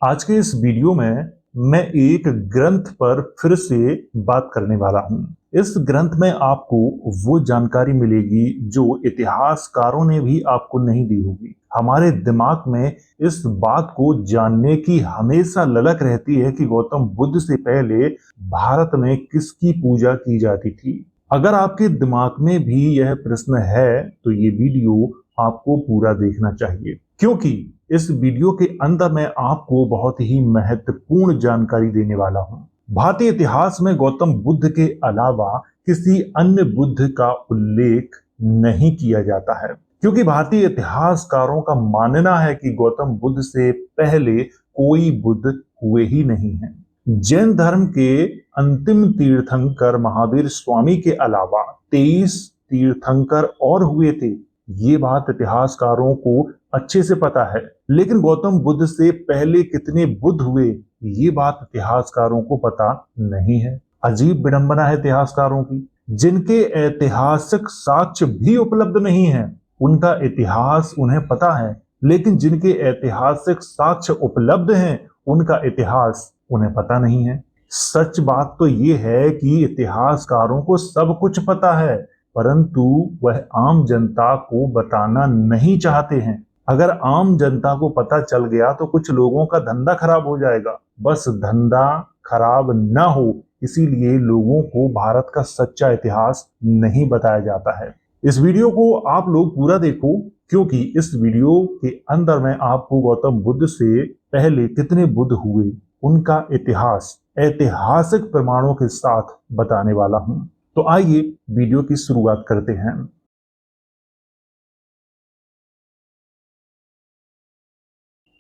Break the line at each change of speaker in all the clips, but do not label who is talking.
आज के इस वीडियो में मैं एक ग्रंथ पर फिर से बात करने वाला हूं। इस ग्रंथ में आपको वो जानकारी मिलेगी जो इतिहासकारों ने भी आपको नहीं दी होगी। हमारे दिमाग में इस बात को जानने की हमेशा ललक रहती है कि गौतम बुद्ध से पहले भारत में किसकी पूजा की जाती थी। अगर आपके दिमाग में भी यह प्रश्न है तो ये वीडियो आपको पूरा देखना चाहिए, क्योंकि इस वीडियो के अंदर मैं आपको बहुत ही महत्वपूर्ण जानकारी देने वाला हूं। भारतीय इतिहास में गौतम बुद्ध के अलावा किसी अन्य बुद्ध का उल्लेख नहीं किया जाता है, क्योंकि भारतीय इतिहासकारों का मानना है कि गौतम बुद्ध से पहले कोई बुद्ध हुए ही नहीं हैं। जैन धर्म के अंतिम तीर्थंकर महावीर स्वामी के अलावा 23 तीर्थंकर और हुए थे। ये बात इतिहासकारों को अच्छे से पता है, लेकिन गौतम बुद्ध से पहले कितने बुद्ध हुए ये बात इतिहासकारों को पता नहीं है। अजीब विडंबना है इतिहासकारों की, जिनके ऐतिहासिक साक्ष्य भी उपलब्ध नहीं है। उनका इतिहास उन्हें पता है, लेकिन जिनके ऐतिहासिक साक्ष्य उपलब्ध हैं उनका इतिहास उन्हें पता नहीं है। सच बात तो ये है कि इतिहासकारों को सब कुछ पता है, परंतु वह आम जनता को बताना नहीं चाहते हैं। अगर आम जनता को पता चल गया तो कुछ लोगों का धंधा खराब हो जाएगा। बस धंधा खराब ना हो, इसीलिए लोगों को भारत का सच्चा इतिहास नहीं बताया जाता है। इस वीडियो को आप लोग पूरा देखो, क्योंकि इस वीडियो के अंदर मैं आपको गौतम बुद्ध से पहले कितने बुद्ध हुए उनका इतिहास ऐतिहासिक प्रमाणों के साथ बताने वाला हूं। तो आइए वीडियो की शुरुआत करते हैं।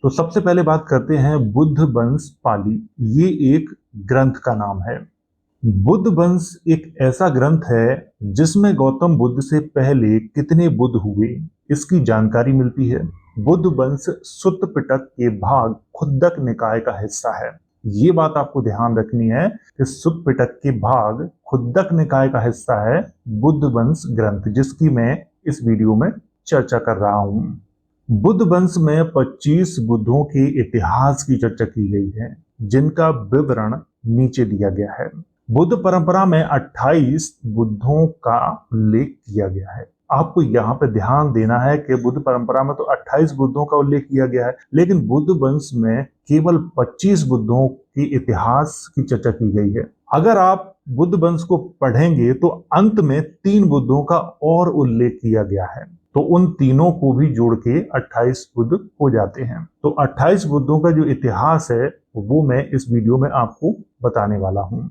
तो सबसे पहले बात करते हैं बुद्ध वंश पाली। ये एक ग्रंथ का नाम है। बुद्ध वंश एक ऐसा ग्रंथ है जिसमें गौतम बुद्ध से पहले कितने बुद्ध हुए इसकी जानकारी मिलती है। बुद्ध वंश सुत्त पिटक के भाग खुद्दक निकाय का हिस्सा है। ये बात आपको ध्यान रखनी है कि सुत्त पिटक के भाग खुद्दक निकाय का हिस्सा है बुद्ध वंश ग्रंथ, जिसकी मैं इस वीडियो में चर्चा कर रहा हूं। बुद्ध वंश में 25 बुद्धों के इतिहास की चर्चा की गई है, जिनका विवरण नीचे दिया गया है। बुद्ध परंपरा में 28 बुद्धों का उल्लेख किया गया है। आपको यहाँ पे ध्यान देना है कि बुद्ध परंपरा में तो 28 बुद्धों का उल्लेख किया गया है, लेकिन बुद्ध वंश में केवल 25 बुद्धों के इतिहास की चर्चा की गई है। अगर आप बुद्ध वंश को पढ़ेंगे तो अंत में 3 बुद्धों का और उल्लेख किया गया है, तो उन तीनों को भी जोड़ के 28 बुद्ध हो जाते हैं। तो 28 बुद्धों का जो इतिहास है वो मैं इस वीडियो में आपको बताने वाला हूं।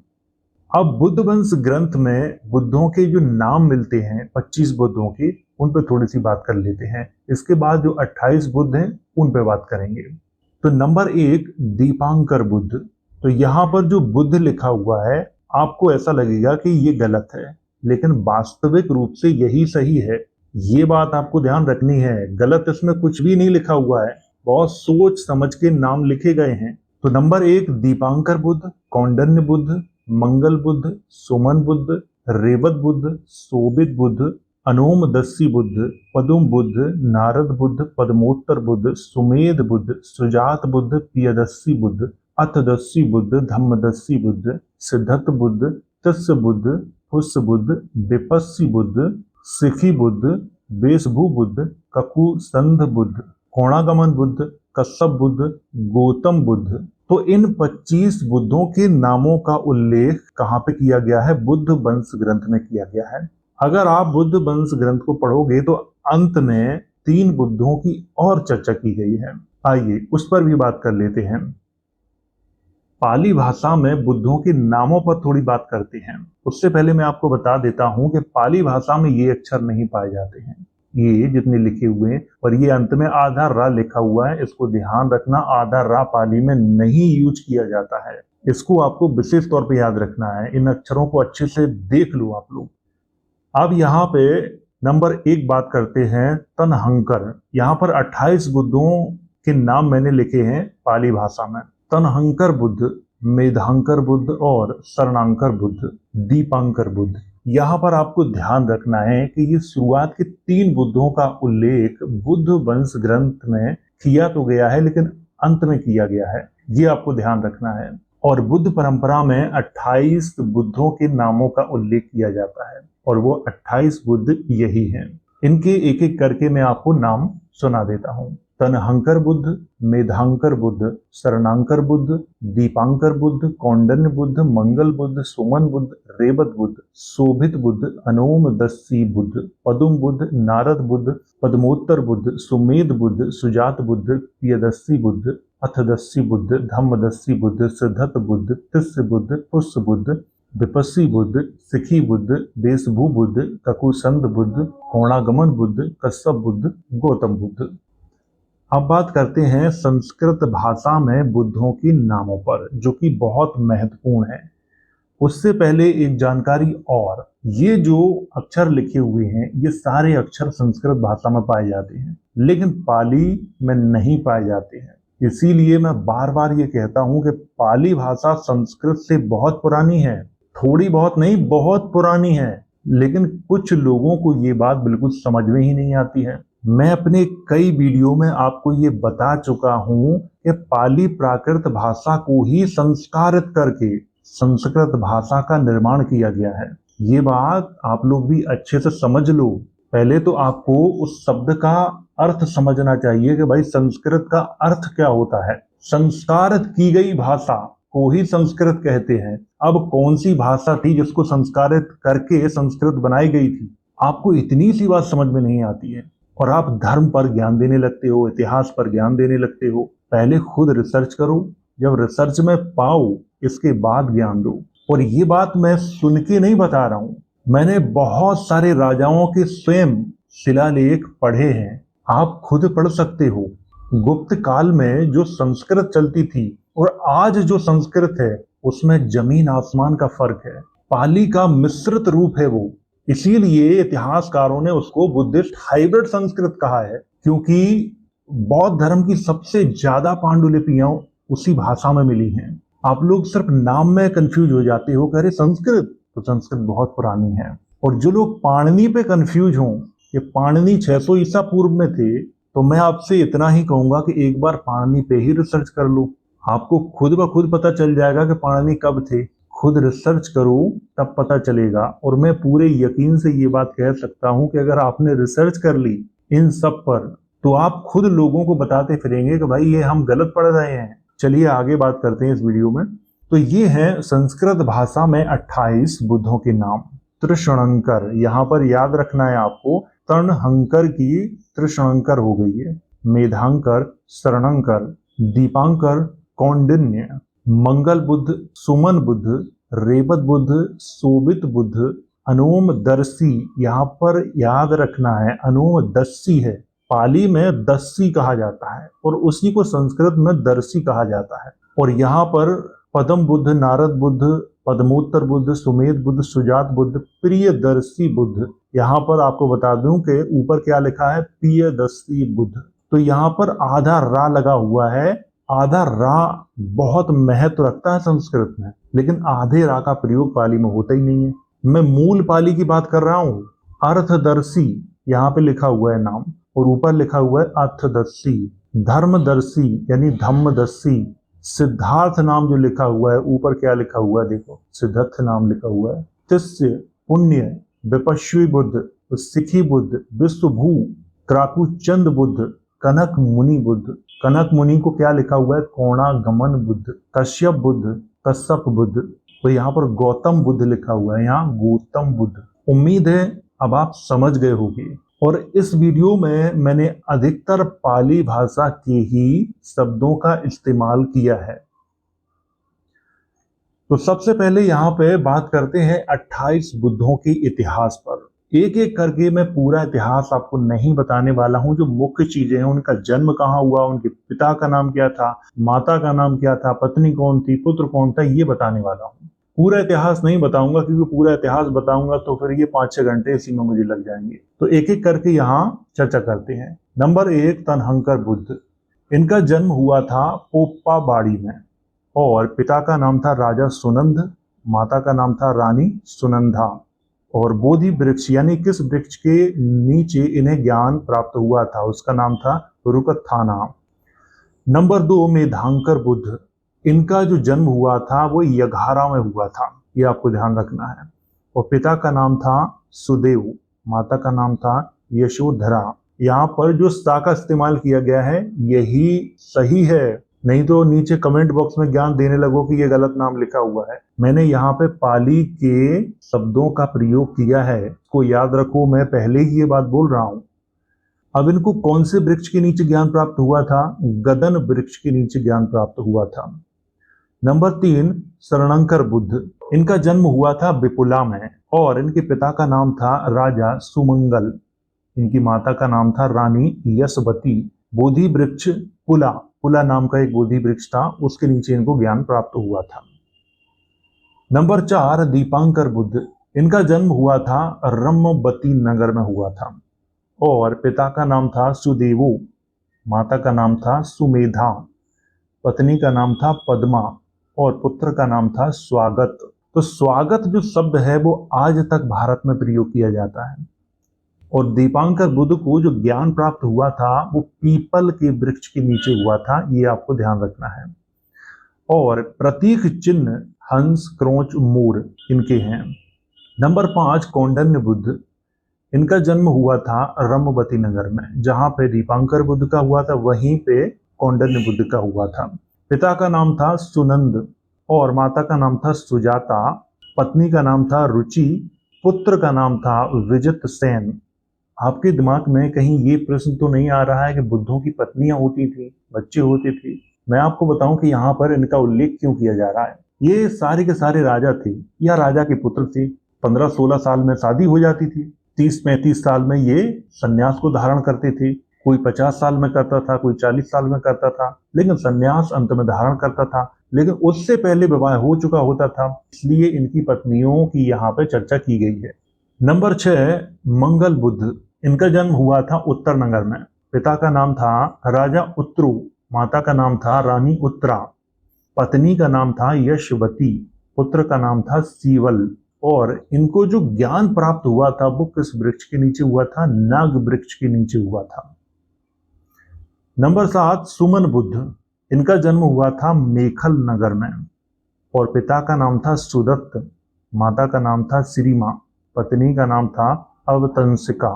अब बुद्ध वंश ग्रंथ में बुद्धों के जो नाम मिलते हैं 25 बुद्धों के, उन पर थोड़ी सी बात कर लेते हैं। इसके बाद जो 28 बुद्ध हैं उन पर बात करेंगे। तो नंबर 1 दीपांकर बुद्ध। तो यहाँ पर जो बुद्ध लिखा हुआ है आपको ऐसा लगेगा कि ये गलत है, लेकिन वास्तविक रूप से यही सही है। ये बात आपको ध्यान रखनी है, गलत इसमें कुछ भी नहीं लिखा हुआ है, बहुत सोच समझ के नाम लिखे गए हैं। तो नंबर 1 दीपांकर बुद्ध, कौंडन्य बुद्ध, मंगल बुद्ध, सुमन बुद्ध, रेवत बुद्ध, शोभित बुद्ध, अनोमदस्सी बुद्ध, पदुम बुद्ध, नारद बुद्ध, पद्मोत्तर बुद्ध, सुमेध बुद्ध, सुजात बुद्ध, पियदस्सी बुद्ध, अथदस्सी बुद्ध, धम्मदस्सी बुद्ध, सिद्धत बुद्ध, तस्य बुद्ध, पुष्य बुद्ध, विपस्सी बुद्ध, सिखी बुद्ध, वेशभू बुद्ध, ककुसंध बुद्ध, कोणागमन बुद्ध, कश्यप बुद्ध, गौतम बुद्ध। तो इन 25 बुद्धों के नामों का उल्लेख कहां पे किया गया है? बुद्ध वंश ग्रंथ में किया गया है। अगर आप बुद्ध वंश ग्रंथ को पढ़ोगे तो अंत में 3 बुद्धों की और चर्चा की गई है। आइए उस पर भी बात कर लेते हैं। पाली भाषा में बुद्धों के नामों पर थोड़ी बात करते हैं। उससे पहले मैं आपको बता देता हूं कि पाली भाषा में ये अक्षर नहीं पाए जाते हैं, ये जितने लिखे हुए हैं, और ये अंत में आधा रा लिखा हुआ है, इसको ध्यान रखना। आधा रा पाली में नहीं यूज किया जाता है, इसको आपको विशेष तौर पे याद रखना है। इन अक्षरों को अच्छे से देख लो आप लोग। अब यहाँ पे नंबर 1 बात करते हैं तनहंकर। यहाँ पर 28 बुद्धों के नाम मैंने लिखे हैं पाली भाषा में। तनहंकर बुद्ध, मेधांकर बुद्ध और शरणांकर बुद्ध, दीपांकर बुद्ध। यहाँ पर आपको ध्यान रखना है कि ये शुरुआत के 3 बुद्धों का उल्लेख बुद्ध वंश ग्रंथ में किया तो गया है, लेकिन अंत में किया गया है। ये आपको ध्यान रखना है। और बुद्ध परंपरा में 28 बुद्धों के नामों का उल्लेख किया जाता है और वो 28 बुद्ध यही हैं। इनके एक एक करके मैं आपको नाम सुना देता हूँ। तनहंकर बुद्ध, मेधांकर बुद्ध, शरणांकर बुद्ध, दीपांकर बुद्ध, कौंडन्य बुद्ध, मंगल बुद्ध, सुमन बुद्ध, रेवत बुद्ध, शोभित बुद्ध, अनोमदस्सी बुद्ध, पदुम बुद्ध, नारद बुद्ध, पद्मोत्तर बुद्ध, सुमेध बुद्ध, सुजात बुद्ध, प्रियदस्सी बुद्ध, अथदस्सी बुद्ध, धम्मदस्सी बुद्ध, सिद्धत बुद्ध, तिस्य बुद्ध, पुष्य बुद्ध, विपस्सी बुद्ध, सिखी बुद्ध, देशभू बुद्ध, ककुसंद बुद्ध, कोणागमन बुद्ध, कश्यप बुद्ध, गौतम बुद्ध। अब बात करते हैं संस्कृत भाषा में बुद्धों के नामों पर, जो कि बहुत महत्वपूर्ण है। उससे पहले एक जानकारी और, ये जो अक्षर लिखे हुए हैं ये सारे अक्षर संस्कृत भाषा में पाए जाते हैं, लेकिन पाली में नहीं पाए जाते हैं। इसीलिए मैं बार बार ये कहता हूं कि पाली भाषा संस्कृत से बहुत पुरानी है, थोड़ी बहुत नहीं, बहुत पुरानी है। लेकिन कुछ लोगों को ये बात बिल्कुल समझ में ही नहीं आती है। मैं अपने कई वीडियो में आपको ये बता चुका हूं कि पाली प्राकृत भाषा को ही संस्कारित करके संस्कृत भाषा का निर्माण किया गया है। ये बात आप लोग भी अच्छे से समझ लो। पहले तो आपको उस शब्द का अर्थ समझना चाहिए कि भाई संस्कृत का अर्थ क्या होता है। संस्कारित की गई भाषा को ही संस्कृत कहते हैं। अब कौन सी भाषा थी जिसको संस्कारित करके संस्कृत बनाई गई थी? आपको इतनी सी बात समझ में नहीं आती है और आप धर्म पर ज्ञान देने लगते हो, इतिहास पर ज्ञान देने लगते हो। पहले खुद रिसर्च करो, जब रिसर्च में पाओ इसके बाद ज्ञान दो। और ये बात मैं सुन के नहीं बता रहा हूं, मैंने बहुत सारे राजाओं के स्वयं शिलालेख पढ़े हैं, आप खुद पढ़ सकते हो। गुप्त काल में जो संस्कृत चलती थी और आज जो संस्कृत है उसमें जमीन आसमान का फर्क है। पाली का मिश्रित रूप है वो, इसीलिए इतिहासकारों ने उसको बुद्धिस्ट हाइब्रिड संस्कृत कहा है, क्योंकि बौद्ध धर्म की सबसे ज्यादा पांडुलिपियां उसी भाषा में मिली हैं। आप लोग सिर्फ नाम में कंफ्यूज हो जाते हो, कह रहे संस्कृत, तो संस्कृत बहुत पुरानी है। और जो लोग पाणिनि पे कंफ्यूज हों कि पाणिनि 600 ईसा पूर्व में थे, तो मैं आपसे इतना ही कहूंगा कि एक बार पाणिनि पे ही रिसर्च कर लो, आपको खुद ब खुद पता चल जाएगा कि पाणिनि कब थे। खुद रिसर्च करो तब पता चलेगा। और मैं पूरे यकीन से ये बात कह सकता हूं कि अगर आपने रिसर्च कर ली इन सब पर, तो आप खुद लोगों को बताते फिरेंगे कि भाई ये हम गलत पढ़ रहे हैं। चलिए आगे बात करते हैं इस वीडियो में। तो ये है संस्कृत भाषा में 28 बुद्धों के नाम। त्रिशंकर, यहाँ पर याद रखना है आपको, तनहंकर की त्रिशंकर हो गई है। मेधांकर, शरणंकर, दीपांकर, कौंडिन्य, मंगल बुद्ध, सुमन बुद्ध, रेवत बुद्ध, शोभित बुद्ध, अनोमदर्शी, यहाँ पर याद रखना है अनोमदस्सी है, पाली में दस्सी कहा जाता है और उसी को संस्कृत में दर्शी कहा जाता है। और यहाँ पर पदम बुद्ध, नारद बुद्ध, पद्मोत्तर बुद्ध, सुमेध बुद्ध, सुजात बुद्ध, प्रियदर्शी बुद्ध। यहाँ पर आपको बता दूं कि ऊपर क्या लिखा है, प्रियदर्शी बुद्ध। तो यहाँ पर आधा रा लगा हुआ है। आधा रा बहुत महत्व रखता है संस्कृत में, लेकिन आधे रा का प्रयोग पाली में होता ही नहीं है। मैं मूल पाली की बात कर रहा हूँ। अर्थदर्शी यहाँ पे लिखा हुआ है नाम, और ऊपर लिखा हुआ है अर्थदर्शी। धर्मदर्शी यानी धम्मदर्शी। सिद्धार्थ नाम जो लिखा हुआ है, ऊपर क्या लिखा हुआ है देखो, सिद्धार्थ नाम लिखा हुआ है। तिस्य, पुण्य, विपश्वी बुद्ध, सिखी बुद्ध, विश्वभू, क्राकुचंद बुद्ध, कनक मुनि बुद्ध। कनक मुनि को क्या लिखा हुआ है, कोणागमन बुद्ध, कश्यप बुद्ध, कश्यप बुद्ध। तो यहाँ पर गौतम बुद्ध लिखा हुआ है, यहाँ गौतम बुद्ध। उम्मीद है अब आप समझ गए होंगे। और इस वीडियो में मैंने अधिकतर पाली भाषा के ही शब्दों का इस्तेमाल किया है। तो सबसे पहले यहाँ पे बात करते हैं 28 बुद्धों के इतिहास पर। एक एक करके मैं पूरा इतिहास आपको नहीं बताने वाला हूं। जो मुख्य चीजें हैं, उनका जन्म कहाँ हुआ, उनके पिता का नाम क्या था, माता का नाम क्या था, पत्नी कौन थी, पुत्र कौन था, ये बताने वाला हूँ। पूरा इतिहास नहीं बताऊंगा, क्योंकि पूरा इतिहास बताऊंगा तो फिर ये 5-6 घंटे इसी में मुझे लग जाएंगे। तो एक एक करके यहाँ चर्चा करते हैं। नंबर 1, तनहंकर बुद्ध। इनका जन्म हुआ था पोप्पा बाड़ी में, और पिता का नाम था राजा सुनंद, माता का नाम था रानी सुनंदा। और बोधि वृक्ष यानी किस वृक्ष के नीचे इन्हें ज्ञान प्राप्त हुआ था, उसका नाम था रुकथाना। नंबर 2, मेधांकर बुद्ध। इनका जो जन्म हुआ था वो यघारा में हुआ था, ये आपको ध्यान रखना है। और पिता का नाम था सुदेव, माता का नाम था यशोधरा। यहाँ पर जो सा का इस्तेमाल किया गया है यही सही है, नहीं तो नीचे कमेंट बॉक्स में ज्ञान देने लगो कि ये गलत नाम लिखा हुआ है। मैंने यहाँ पे पाली के शब्दों का प्रयोग किया है, को याद रखो, मैं पहले ही ये बात बोल रहा हूं। अब इनको कौन से वृक्ष के नीचे ज्ञान प्राप्त हुआ था? गदन वृक्ष के नीचे ज्ञान प्राप्त हुआ था। नंबर 3, शरणंकर बुद्ध। इनका जन्म हुआ था विपुला में और इनके पिता का नाम था राजा सुमंगल। इनकी माता का नाम था रानी यशवती। बोधि वृक्ष पुला, पुला नाम का एक बोधि वृक्ष था, उसके नीचे इनको ज्ञान प्राप्त हुआ था। नंबर 4, दीपांकर बुद्ध। इनका जन्म हुआ था रम्मबती नगर में हुआ था और पिता का नाम था सुदेवो, माता का नाम था सुमेधा, पत्नी का नाम था पद्मा और पुत्र का नाम था स्वागत। तो स्वागत जो शब्द है वो आज तक भारत में प्रयोग किया जाता है। और दीपांकर बुद्ध को जो ज्ञान प्राप्त हुआ था वो पीपल के वृक्ष के नीचे हुआ था, ये आपको ध्यान रखना है। और प्रतीक चिन्ह हंस, क्रोंच, मोर इनके हैं। नंबर 5, कौंडन्य बुद्ध। इनका जन्म हुआ था रमवती नगर में, जहां पे दीपांकर बुद्ध का हुआ था वहीं पे कौंडन्य बुद्ध का हुआ था। पिता का नाम था सुनंद और माता का नाम था सुजाता, पत्नी का नाम था रुचि, पुत्र का नाम था विजित सेन। आपके दिमाग में कहीं ये प्रश्न तो नहीं आ रहा है कि बुद्धों की पत्नियां होती थी, बच्चे होते थे? मैं आपको बताऊं कि यहाँ पर इनका उल्लेख क्यों किया जा रहा है। ये सारे के सारे राजा थे या राजा के पुत्र थे। 15-16 साल में शादी हो जाती थी, 30-35 साल में ये संन्यास को धारण करते थे। कोई 50 साल में करता था, कोई 40 साल में करता था, लेकिन संन्यास अंत में धारण करता था। लेकिन उससे पहले विवाह हो चुका होता था, इसलिए इनकी पत्नियों की यहाँ पे चर्चा की गई है। नंबर 6, मंगल बुद्ध। इनका जन्म हुआ था उत्तर नगर में। पिता का नाम था राजा उत्तरू, माता का नाम था रानी उत्तरा, पत्नी का नाम था यशवती, पुत्र का नाम था सीवल। और इनको जो ज्ञान प्राप्त हुआ था वो किस वृक्ष के नीचे हुआ था? नाग वृक्ष के नीचे हुआ था। नंबर 7, सुमन बुद्ध। इनका जन्म हुआ था मेखल नगर में और पिता का नाम था सुदत्त, माता का नाम था श्रीमा, पत्नी का नाम था अवतंसिका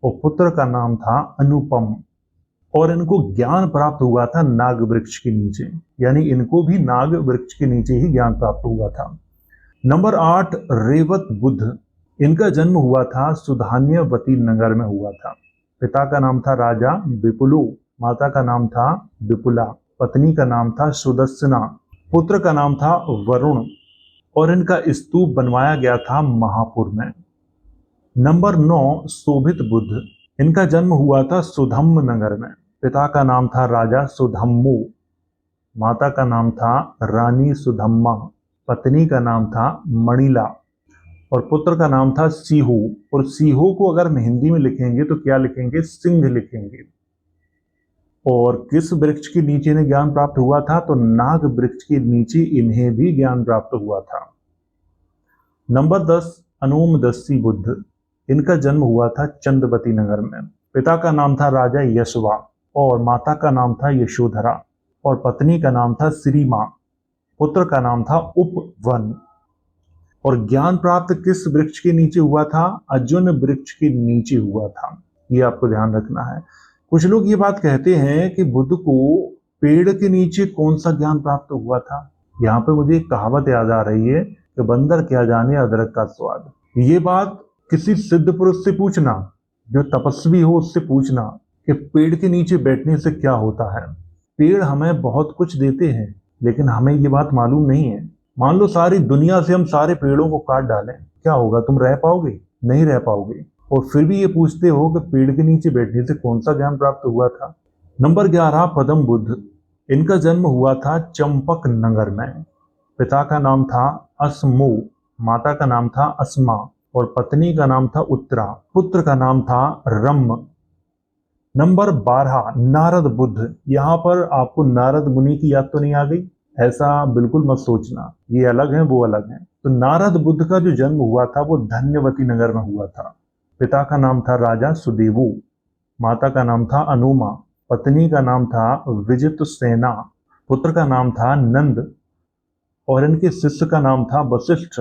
और पुत्र का नाम था अनुपम। और इनको ज्ञान प्राप्त हुआ था नाग वृक्ष के नीचे, यानी इनको भी नाग वृक्ष के नीचे ही ज्ञान प्राप्त हुआ था। नंबर 8, रेवत बुद्ध। इनका जन्म हुआ था सुधान्यवती नगर में हुआ था। पिता का नाम था राजा विपुलो, माता का नाम था विपुला, पत्नी का नाम था सुदर्शना, पुत्र का नाम था वरुण और इनका स्तूप बनवाया गया था महापुर में। नंबर 9, शोभित बुद्ध। इनका जन्म हुआ था सुधम्म नगर में। पिता का नाम था राजा सुधम्मु, माता का नाम था रानी सुधम्मा, पत्नी का नाम था मणिला और पुत्र का नाम था सीहू। और सीहू को अगर हम हिंदी में लिखेंगे तो क्या लिखेंगे? सिंह लिखेंगे। और किस वृक्ष के नीचे इन्हें ज्ञान प्राप्त हुआ था? तो नाग वृक्ष के नीचे इन्हें भी ज्ञान प्राप्त हुआ था। नंबर 10, अनोमदस्सी बुद्ध। इनका जन्म हुआ था चंद्रवती नगर में। पिता का नाम था राजा यशवा और माता का नाम था यशोधरा और पत्नी का नाम था श्रीमा, पुत्र का नाम था उपवन। और ज्ञान प्राप्त किस वृक्ष के नीचे हुआ था? अर्जुन वृक्ष के नीचे हुआ था, ये आपको ध्यान रखना है। कुछ लोग ये बात कहते हैं कि बुद्ध को पेड़ के नीचे कौन सा ज्ञान प्राप्त हुआ था। यहाँ पे मुझे एक कहावत याद आ रही है कि बंदर क्या जाने अदरक का स्वाद। ये बात किसी सिद्ध पुरुष से पूछना, जो तपस्वी हो उससे पूछना कि पेड़ के नीचे बैठने से क्या होता है। पेड़ हमें बहुत कुछ देते हैं लेकिन हमें ये बात मालूम नहीं है। मान लो सारी दुनिया से हम सारे पेड़ों को काट डालें, क्या होगा? तुम रह पाओगे? नहीं रह पाओगे। और फिर भी ये पूछते हो कि पेड़ के नीचे बैठने से कौन सा ज्ञान प्राप्त हुआ था। नंबर 11, पद्म बुद्ध। इनका जन्म हुआ था चंपक नगर में। पिता का नाम था असमो, माता का नाम था अस्मा और पत्नी का नाम था उत्तरा, पुत्र का नाम था रम। नंबर 12, नारद बुद्ध। यहाँ पर आपको नारद मुनि की याद तो नहीं आ गई? ऐसा बिल्कुल मत सोचना, ये अलग है वो अलग है। तो नारद बुद्ध का जो जन्म हुआ था वो धन्यवती नगर में हुआ था। पिता का नाम था राजा सुदेवु, माता का नाम था अनुमा, पत्नी का नाम था विजित सेना पुत्र का नाम था नंद और इनके शिष्य का नाम था वशिष्ठ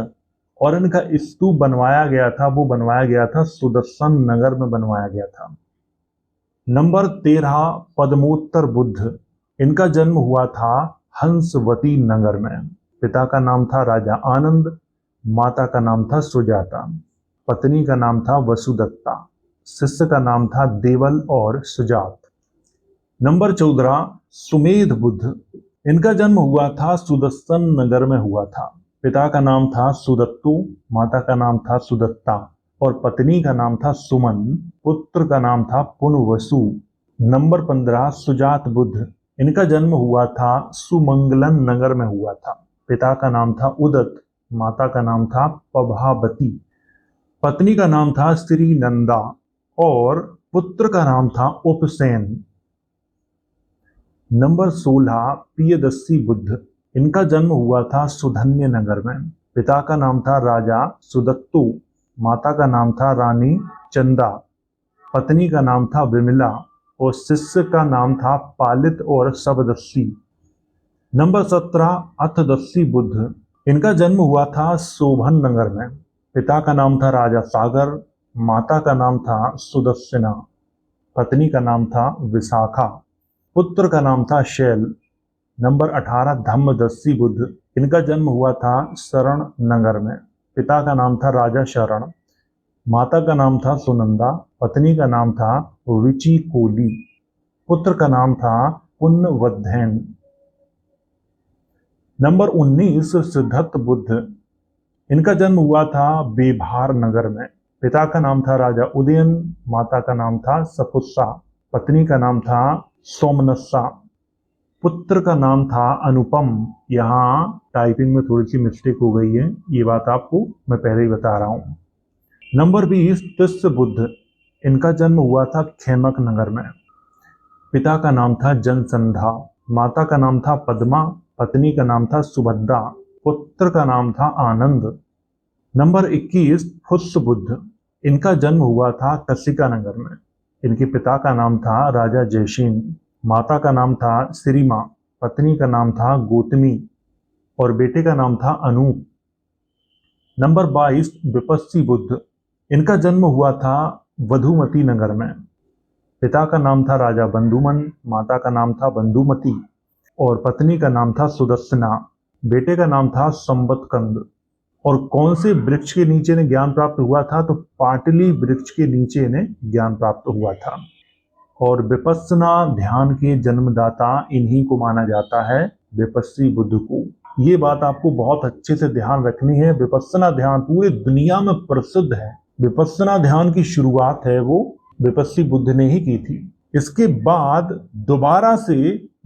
और इनका स्तूप बनवाया गया था, वो बनवाया गया था सुदर्शन नगर में बनवाया गया था। नंबर 13 पद्मोत्तर बुद्ध। इनका जन्म हुआ था हंसवती नगर में। पिता का नाम था राजा आनंद, माता का नाम था सुजाता, पत्नी का नाम था वसुदत्ता, शिष्य का नाम था देवल और सुजात। नंबर 14 सुमेध बुद्ध। इनका जन्म हुआ था सुदर्शन नगर में हुआ था। पिता का नाम था सुदत्तु, माता का नाम था सुदत्ता और पत्नी का नाम था सुमन, पुत्र का नाम था पुनवसु। नंबर 15 सुजात बुद्ध। इनका जन्म हुआ था सुमंगलन नगर में हुआ था। पिता का नाम था उदत, माता का नाम था पभावती, पत्नी का नाम था श्री नंदा और पुत्र का नाम था उपसेन। नंबर 16 प्रियदर्शी बुद्ध। इनका जन्म हुआ था सुधन्य नगर में। पिता का नाम था राजा सुदत्तु, माता का नाम था रानी चंदा, पत्नी का नाम था विमला और शिष्य का नाम था पालित और सबदस्सी। नंबर 17 अथदस्सी बुद्ध। इनका जन्म हुआ था शोभन नगर में। पिता का नाम था राजा सागर, माता का नाम था सुदस्सिना, पत्नी का नाम था विशाखा, पुत्र का नाम था शैल। नंबर 18 धम्मदस्सी बुद्ध। इनका जन्म हुआ था शरण नगर में। पिता का नाम था राजा शरण, माता का नाम था सुनंदा, पत्नी का नाम था रुचि कोली, पुत्र का नाम था पुण्यवधैन। नंबर 19 सिद्धार्थ बुद्ध। इनका जन्म हुआ था बेभार नगर में। पिता का नाम था राजा उदयन, माता का नाम था सपुस्सा, पत्नी का नाम था सोमनस्सा, पुत्र का नाम था अनुपम। यहाँ टाइपिंग में थोड़ी सी मिस्टेक हो गई है, ये बात आपको मैं पहले ही बता रहा हूँ। नंबर 20 तिस्य बुद्ध। इनका जन्म हुआ था खेमक नगर में। पिता का नाम था जनसंधा, माता का नाम था पद्मा, पत्नी का नाम था सुभद्रा, पुत्र का नाम था आनंद। नंबर 21 फुस्स बुद्ध। इनका जन्म हुआ था कशिका नगर में। इनके पिता का नाम था राजा जयशीन, माता का नाम था सिरिमा, पत्नी का नाम था गौतमी और बेटे का नाम था अनूप। नंबर 22 विपस्सी बुद्ध। इनका जन्म हुआ था वधुमती नगर में। पिता का नाम था राजा बंधुमन, माता का नाम था बंधुमती और पत्नी का नाम था सुदर्शना, बेटे का नाम था संबतकंद। और कौन से वृक्ष के नीचे ने ज्ञान प्राप्त हुआ था? तो पाटली वृक्ष के नीचे ने ज्ञान प्राप्त हुआ था। और विपස්සना ध्यान के जन्मदाता इन्हीं को माना जाता है, विपस्सी बुद्ध को। ये बात आपको बहुत अच्छे से ध्यान रखनी है। विपස්සना ध्यान पूरी दुनिया में प्रसिद्ध है। विपස්සना ध्यान की शुरुआत है वो विपस्सी बुद्ध ने ही की थी। इसके बाद दोबारा से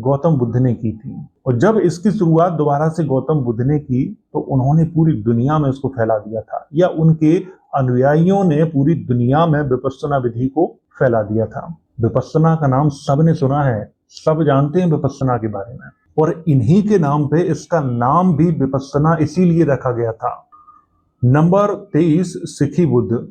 गौतम बुद्ध ने की थी और जब इसकी शुरुआत दोबारा से गौतम बुद्ध ने की तो उन्होंने पूरी दुनिया में इसको फैला दिया था, या उनके अनुयायियों ने पूरी दुनिया में विपස්සना विधि को फैला दिया था। विपස්සना का नाम सबने सुना है, सब जानते हैं विपස්සना के बारे में, और इन्हीं के नाम पे इसका नाम भी विपස්සना इसीलिए रखा गया था। नंबर 23 सिखी बुद्ध।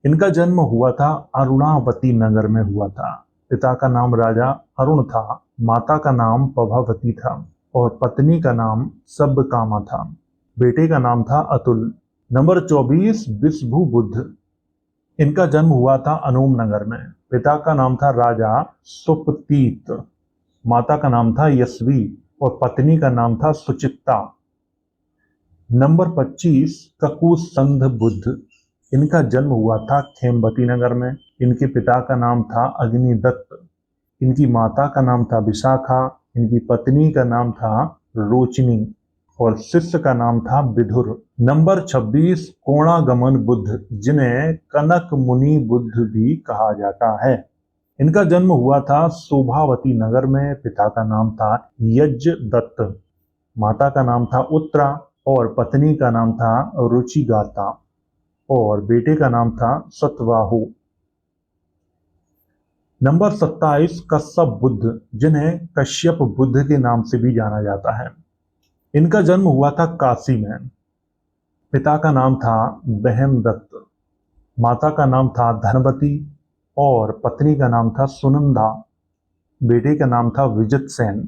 इनका जन्म हुआ था अरुणावती नगर में हुआ था। पिता का नाम राजा अरुण था, माता का नाम पभावती था और पत्नी का नाम सबकामा था, बेटे का नाम था अतुल। नंबर 24 विष्णु बुद्ध। इनका जन्म हुआ था अनोम नगर में। पिता का नाम था राजा सुपतीत, माता का नाम था यशवी और पत्नी का नाम था सुचित्ता। नंबर 25 ककुसंध बुद्ध। इनका जन्म हुआ था खेमवती नगर में। इनके पिता का नाम था अग्निदत्त, इनकी माता का नाम था विशाखा, इनकी पत्नी का नाम था रोचनी और शिष्य का नाम था विधुर। नंबर 26 कोणागमन बुद्ध, जिन्हें कनक मुनि बुद्ध भी कहा जाता है। इनका जन्म हुआ था शोभावती नगर में। पिता का नाम था यज्ञदत्त, माता का नाम था उत्तरा और पत्नी का नाम था रुचिगाता और बेटे का नाम था सतवाहु। नंबर 27 कश्यप बुद्ध, जिन्हें कश्यप बुद्ध के नाम से भी जाना जाता है। इनका जन्म हुआ था काशी में। पिता का नाम था बहमदत्त, माता का नाम था धनवती और पत्नी का नाम था सुनंदा, बेटे का नाम था विजित सेन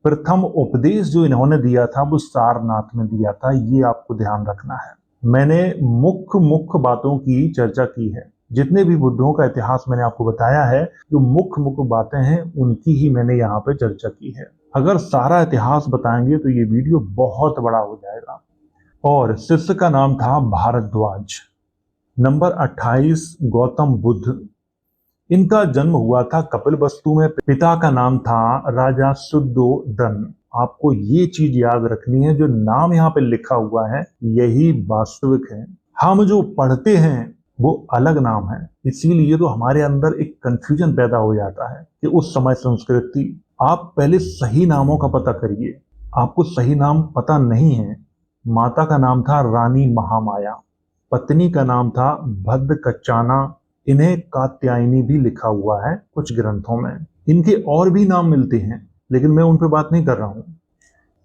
प्रथम उपदेश जो इन्होंने दिया था वो सारनाथ में दिया था, ये आपको ध्यान रखना है। मैंने मुख्य मुख्य बातों की चर्चा की है, जितने भी बुद्धों का इतिहास मैंने आपको बताया है, जो मुख्य मुख्य बातें हैं उनकी ही मैंने यहाँ पे चर्चा की है। अगर सारा इतिहास बताएंगे तो ये वीडियो बहुत बड़ा हो जाएगा। और शिष्य का नाम था भारद्वाज। नंबर 28 गौतम बुद्ध। इनका जन्म हुआ था कपिलवस्तु में। पिता का नाम था राजा शुद्धोधन। आपको ये चीज याद रखनी है, जो नाम यहाँ पे लिखा हुआ है यही वास्तविक है। हम जो पढ़ते हैं वो अलग नाम है, इसीलिए तो हमारे अंदर एक कंफ्यूजन पैदा हो जाता है कि उस समय संस्कृति। आप पहले सही नामों का पता करिए। आपको सही नाम पता नहीं है। माता का नाम था रानी महामाया, पत्नी का नाम था भद्दकच्चाना, इन्हें कात्यायनी भी लिखा हुआ है कुछ ग्रंथों में। इनके और भी नाम मिलते हैं, लेकिन मैं उन पर बात नहीं कर रहा हूं।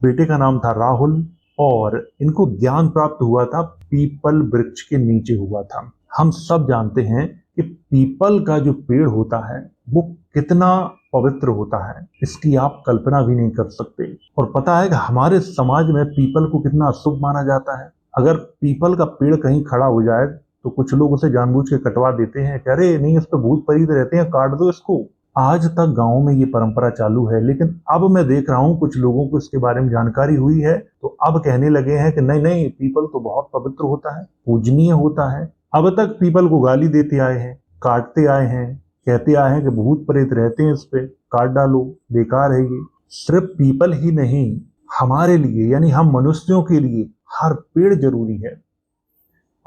बेटे का नाम था राहुल, और इनको ज्ञान प्राप्त हुआ था पीपल वृक्ष के नीचे हुआ था। हम सब जानते हैं कि पीपल का जो पेड़ होता है वो कितना पवित्र होता है, इसकी आप कल्पना भी नहीं कर सकते। और पता है कि हमारे समाज में पीपल को कितना अशुभ माना जाता है। अगर पीपल का पेड़ कहीं खड़ा हो जाए तो कुछ लोग उसे जानबूझ के कटवा देते हैं, कह रहे नहीं इस पे भूत प्रेत रहते हैं, काट दो इसको। आज तक गांव में ये परंपरा चालू है, लेकिन अब मैं देख रहा हूं कुछ लोगों को इसके बारे में जानकारी हुई है तो अब कहने लगे हैं कि नहीं नहीं, पीपल तो बहुत पवित्र होता है, पूजनीय होता है। अब तक पीपल को गाली देते आए हैं, काटते आए हैं, कहते आए हैं कि भूत प्रेत रहते हैं, इस पे काट डालो, बेकार है ये। सिर्फ पीपल ही नहीं, हमारे लिए यानी हम मनुष्यों के लिए हर पेड़ जरूरी है।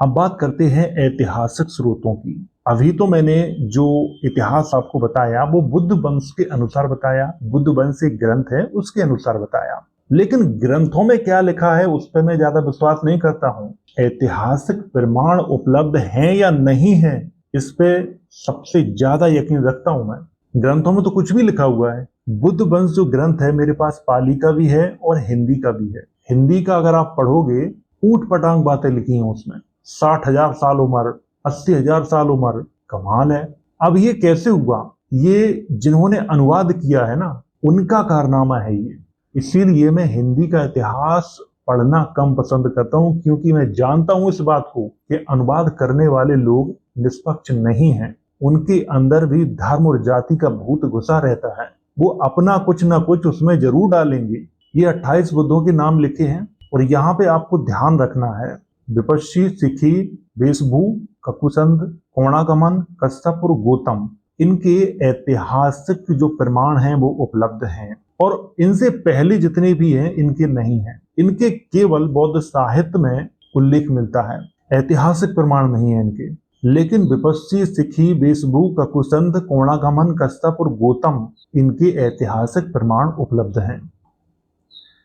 अब बात करते हैं ऐतिहासिक स्रोतों की। अभी तो मैंने जो इतिहास आपको बताया वो बुद्ध वंश के अनुसार बताया, बुद्ध वंश एक ग्रंथ है उसके अनुसार बताया, लेकिन ग्रंथों में क्या लिखा है उस पर मैं ज्यादा विश्वास नहीं करता हूं। ऐतिहासिक प्रमाण उपलब्ध हैं या नहीं है, इस पे सबसे ज्यादा यकीन रखता हूं मैं। ग्रंथों में तो कुछ भी लिखा हुआ है। बुद्ध वंश जो ग्रंथ है मेरे पास पाली का भी है और हिंदी का भी है। हिंदी का अगर आप पढ़ोगे ऊट पटांग बातें लिखी हैं उसमें, 60,000 साल उम्र, 80,000 साल उम्र, कमाल है। अब ये कैसे हुआ? ये जिन्होंने अनुवाद किया है ना उनका कारनामा है ये। इसीलिए मैं हिंदी का इतिहास पढ़ना कम पसंद करता हूं, क्योंकि मैं जानता हूं इस बात को कि अनुवाद करने वाले लोग निष्पक्ष नहीं हैं। उनके अंदर भी धर्म और जाति का भूत घुसा रहता है, वो अपना कुछ ना कुछ उसमें जरूर डालेंगे। ये 28 बुद्धों के नाम लिखे हैं और यहाँ पे आपको ध्यान रखना है, विपश्ची, सिखी, वेशभू, ककुसंध, कोणागमन, कश्यप और गौतम, इनके ऐतिहासिक जो प्रमाण हैं वो उपलब्ध हैं, और इनसे पहले जितने भी हैं इनके नहीं हैं। इनके केवल बौद्ध साहित्य में उल्लेख मिलता है, ऐतिहासिक प्रमाण नहीं है इनके। लेकिन विपश्ची, सिखी, वेशभू, ककुसंध, कोणागमन, कश्यप और गौतम, इनके ऐतिहासिक प्रमाण उपलब्ध हैं।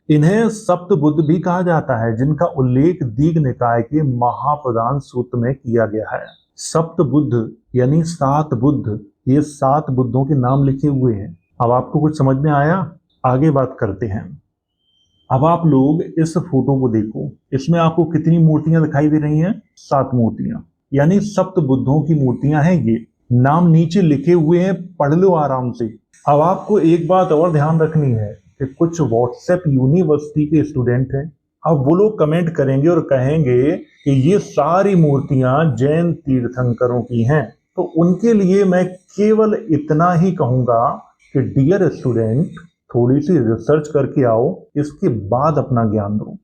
इन्हें सप्त बुद्ध भी कहा जाता है, जिनका उल्लेख दीघ निकाय के महाप्रदान सूत्र में किया गया है। सप्त बुद्ध यानी 7 बुद्ध, ये 7 बुद्धों के नाम लिखे हुए हैं। अब आपको कुछ समझ में आया? आगे बात करते हैं। अब आप लोग इस फोटो को देखो, इसमें आपको कितनी मूर्तियां दिखाई दे रही हैं? 7 मूर्तियां, यानी सप्त बुद्धों की मूर्तियां हैं ये। नाम नीचे लिखे हुए हैं, पढ़ लो आराम से। अब आपको एक बात और ध्यान रखनी है कि कुछ व्हाट्सएप यूनिवर्सिटी के स्टूडेंट हैं, अब वो लोग कमेंट करेंगे और कहेंगे कि ये सारी मूर्तियां जैन तीर्थंकरों की हैं। तो उनके लिए मैं केवल इतना ही कहूंगा कि डियर स्टूडेंट, थोड़ी सी रिसर्च करके आओ, इसके बाद अपना ज्ञान दो।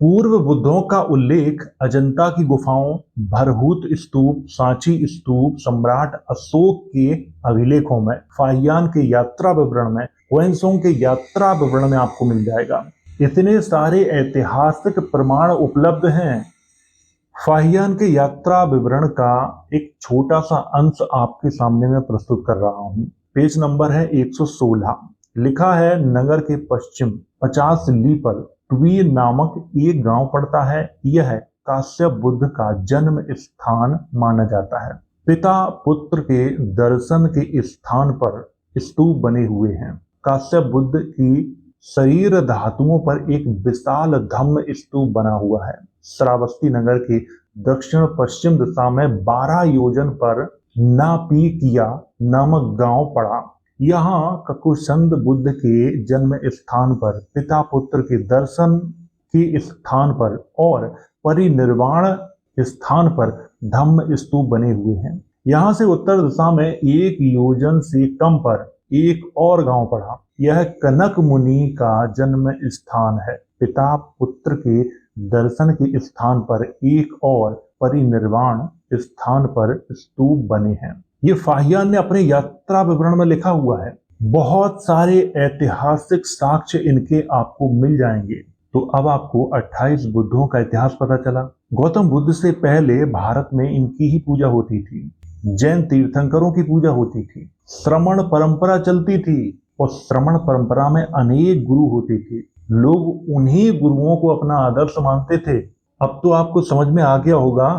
पूर्व बुद्धों का उल्लेख अजंता की गुफाओं, भरहूत स्तूप, सांची स्तूप, सम्राट अशोक के अभिलेखों में, फाहियान के यात्रा विवरण में, हुएनसोंग के यात्रा विवरण में आपको मिल जाएगा। इतने सारे ऐतिहासिक प्रमाण उपलब्ध हैं। फाहियान के यात्रा विवरण का एक छोटा सा अंश आपके सामने मैं प्रस्तुत कर रहा हूं। पेज नंबर है 116। लिखा है नगर के पश्चिम 50 ली पर ट्वी नामक एक गांव पड़ता है। यह काश्यप बुद्ध का जन्म स्थान माना जाता है। पिता पुत्र के दर्शन के स्थान पर स्तूप बने हुए हैं। काश्यप बुद्ध की शरीर धातुओं पर एक विशाल धम्म स्तूप बना हुआ है। श्रावस्ती नगर के दक्षिण पश्चिम दिशा में 12 योजन पर नापीकिया नामक गांव पड़ा। यहाँ ककुसंद बुद्ध के जन्म स्थान पर, पिता पुत्र के दर्शन के स्थान पर और परिनिर्वाण स्थान पर धम्म स्तूप बने हुए हैं। यहाँ से उत्तर दिशा में 1 योजन से कम पर एक और गांव पड़ा। यह कनक मुनि का जन्म स्थान है। पिता पुत्र के दर्शन के स्थान पर एक और परिनिर्वाण स्थान पर स्तूप बने हैं। ये फाहियान ने अपने यात्रा विवरण में लिखा हुआ है। बहुत सारे ऐतिहासिक साक्ष्य इनके आपको मिल जाएंगे। तो अब आपको 28 बुद्धों का इतिहास पता चला। गौतम बुद्ध से पहले भारत में इनकी ही पूजा होती थी। जैन तीर्थंकरों की पूजा होती थी। श्रमण परंपरा चलती थी और श्रमण परंपरा में अनेक गुरु होते थे। लोग उन्हीं गुरुओं को अपना आदर्श मानते थे। अब तो आपको समझ में आ गया होगा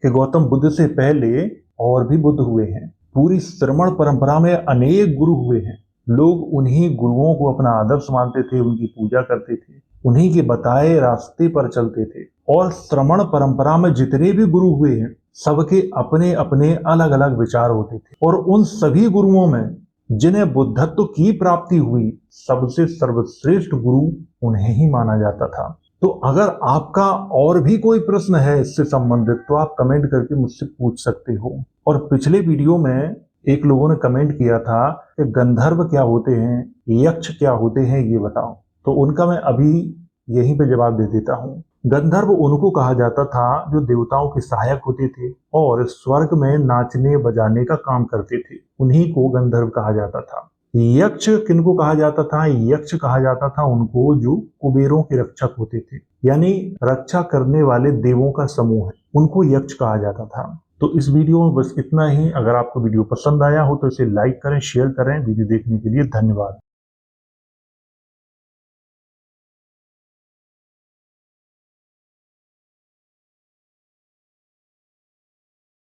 कि गौतम बुद्ध से पहले और भी बुद्ध हुए हैं। पूरी श्रमण परंपरा में अनेक गुरु हुए हैं। लोग उन्हीं गुरुओं को अपना आदर्श मानते थे, उनकी पूजा करते थे, उन्हीं के बताए रास्ते पर चलते थे। और श्रमण परंपरा में जितने भी गुरु हुए हैं, सबके अपने अपने अलग अलग विचार होते थे। और उन सभी गुरुओं में जिन्हें बुद्धत्व की प्राप्ति हुई, सबसे सर्वश्रेष्ठ गुरु उन्हें ही माना जाता था। तो अगर आपका और भी कोई प्रश्न है इससे संबंधित, तो आप कमेंट करके मुझसे पूछ सकते हो। और पिछले वीडियो में एक लोगों ने कमेंट किया था कि गंधर्व क्या होते हैं, यक्ष क्या होते हैं, ये बताओ। तो उनका मैं अभी यहीं पे जवाब दे देता हूँ। गंधर्व उनको कहा जाता था जो देवताओं के सहायक होते थे और स्वर्ग में नाचने बजाने का काम करते थे, उन्हीं को गंधर्व कहा जाता था। यक्ष किनको कहा जाता था? यक्ष कहा जाता था उनको जो कुबेरों के रक्षक होते थे, यानी रक्षा करने वाले देवों का समूह है, उनको यक्ष कहा जाता था। तो इस वीडियो में बस इतना ही। अगर आपको वीडियो पसंद आया हो तो इसे लाइक करें, शेयर करें। वीडियो देखने के लिए धन्यवाद।